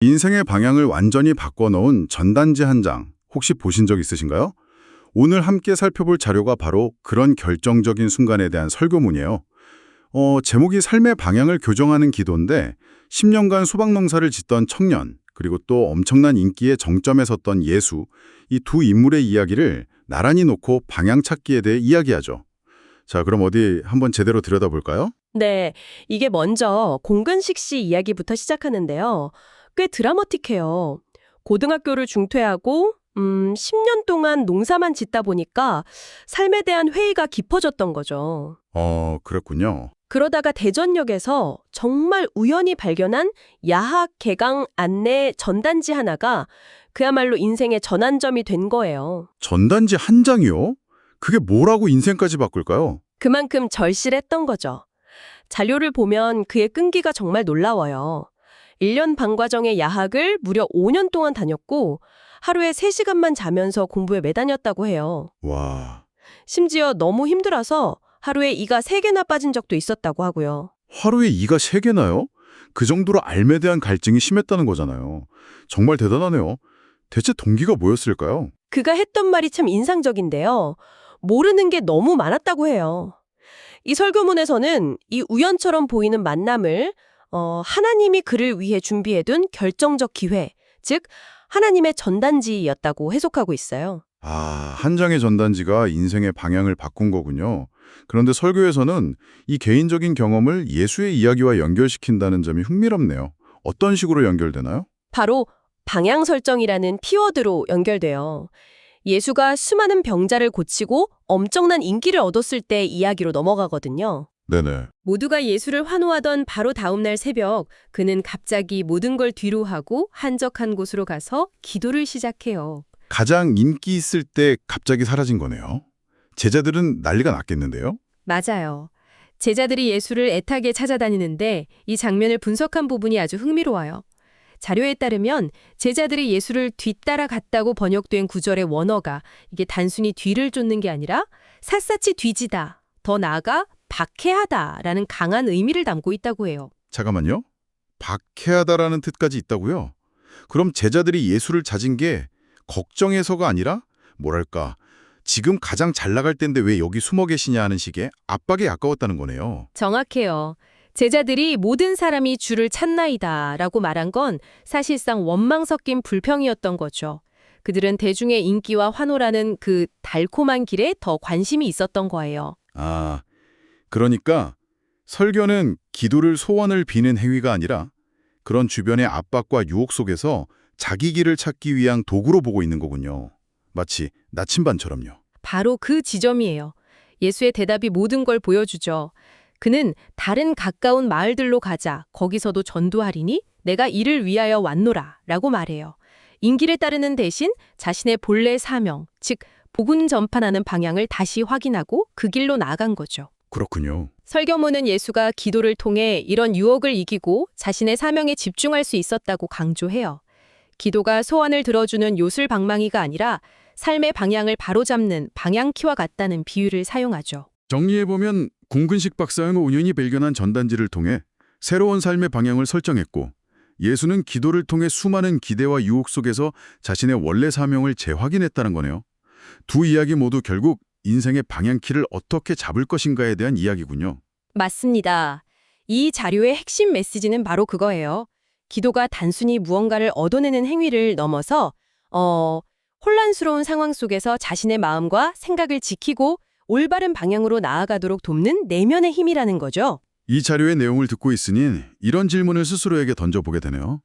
인생의 방향을 완전히 바꿔놓은 전단지 한 장, 혹시 보신 적 있으신가요? 오늘 함께 살펴볼 자료가 바로 그런 결정적인 순간에 대한 설교문이에요. 제목이 삶의 방향을 교정하는 기도인데 10년간 수박 농사를 짓던 청년, 그리고 또 엄청난 인기의 정점에 섰던 예수, 이 두 인물의 이야기를 나란히 놓고 방향 찾기에 대해 이야기하죠. 자, 그럼 어디 한번 제대로 들여다볼까요? 네, 이게 먼저 공근식 씨 이야기부터 시작하는데요. 꽤 드라마틱해요. 고등학교를 중퇴하고 10년 동안 농사만 짓다 보니까 삶에 대한 회의가 깊어졌던 거죠. 그렇군요. 그러다가 대전역에서 정말 우연히 발견한 야학 개강 안내 전단지 하나가 그야말로 인생의 전환점이 된 거예요. 전단지 한 장이요? 그게 뭐라고 인생까지 바꿀까요? 그만큼 절실했던 거죠. 자료를 보면 그의 끈기가 정말 놀라워요. 1년 반 과정의 야학을 무려 5년 동안 다녔고 하루에 3시간만 자면서 공부에 매다녔다고 해요. 와, 심지어 너무 힘들어서 하루에 이가 3개나 빠진 적도 있었다고 하고요. 하루에 이가 3개나요? 그 정도로 삶에 대한 갈증이 심했다는 거잖아요. 정말 대단하네요. 대체 동기가 뭐였을까요? 그가 했던 말이 참 인상적인데요. 모르는 게 너무 많았다고 해요. 이 설교문에서는 이 우연처럼 보이는 만남을 하나님이 그를 위해 준비해둔 결정적 기회, 즉 하나님의 전단지였다고 해석하고 있어요. 한 장의 전단지가 인생의 방향을 바꾼 거군요. 그런데 설교에서는 이 개인적인 경험을 예수의 이야기와 연결시킨다는 점이 흥미롭네요. 어떤 식으로 연결되나요? 바로 방향 설정이라는 키워드로 연결돼요. 예수가 수많은 병자를 고치고 엄청난 인기를 얻었을 때 이야기로 넘어가거든요. 네네. 모두가 예수를 환호하던 바로 다음날 새벽, 그는 갑자기 모든 걸 뒤로 하고 한적한 곳으로 가서 기도를 시작해요. 가장 인기 있을 때 갑자기 사라진 거네요. 제자들은 난리가 났겠는데요? 맞아요. 제자들이 예수를 애타게 찾아다니는데 이 장면을 분석한 부분이 아주 흥미로워요. 자료에 따르면 제자들이 예수를 뒤따라 갔다고 번역된 구절의 원어가 이게 단순히 뒤를 쫓는 게 아니라 샅샅이 뒤지다, 더 나아가 박해하다라는 강한 의미를 담고 있다고 해요. 잠깐만요. 박해하다라는 뜻까지 있다고요? 그럼 제자들이 예수를 찾은 게 걱정해서가 아니라 뭐랄까 지금 가장 잘 나갈 때인데 왜 여기 숨어 계시냐 하는 식의 압박에 가까웠다는 거네요. 정확해요. 제자들이 모든 사람이 주를 찾나이다 라고 말한 건 사실상 원망 섞인 불평이었던 거죠. 그들은 대중의 인기와 환호라는 그 달콤한 길에 더 관심이 있었던 거예요. 그러니까 설교는 기도를 소원을 비는 행위가 아니라 그런 주변의 압박과 유혹 속에서 자기 길을 찾기 위한 도구로 보고 있는 거군요. 마치 나침반처럼요. 바로 그 지점이에요. 예수의 대답이 모든 걸 보여주죠. 그는 다른 가까운 마을들로 가자. 거기서도 전도하리니 내가 이를 위하여 왔노라 라고 말해요. 인기를 따르는 대신 자신의 본래 사명, 즉 복음 전파하는 방향을 다시 확인하고 그 길로 나아간 거죠. 그렇군요. 설교문은 예수가 기도를 통해 이런 유혹을 이기고 자신의 사명에 집중할 수 있었다고 강조해요. 기도가 소원을 들어주는 요술방망이가 아니라 삶의 방향을 바로잡는 방향키와 같다는 비유를 사용하죠. 정리해보면 공근식 박사형 5년이 발견한 전단지를 통해 새로운 삶의 방향을 설정했고 예수는 기도를 통해 수많은 기대와 유혹 속에서 자신의 원래 사명을 재확인했다는 거네요. 두 이야기 모두 결국 인생의 방향키를 어떻게 잡을 것인가에 대한 이야기군요. 맞습니다. 이 자료의 핵심 메시지는 바로 그거예요. 기도가 단순히 무언가를 얻어내는 행위를 넘어서 혼란스러운 상황 속에서 자신의 마음과 생각을 지키고 올바른 방향으로 나아가도록 돕는 내면의 힘이라는 거죠. 이 자료의 내용을 듣고 있으니 이런 질문을 스스로에게 던져보게 되네요.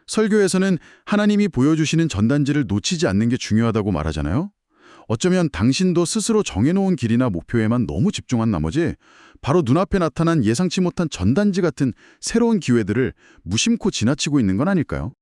설교에서는 하나님이 보여주시는 전단지를 놓치지 않는 게 중요하다고 말하잖아요. 어쩌면 당신도 스스로 정해놓은 길이나 목표에만 너무 집중한 나머지 바로 눈앞에 나타난 예상치 못한 전단지 같은 새로운 기회들을 무심코 지나치고 있는 건 아닐까요?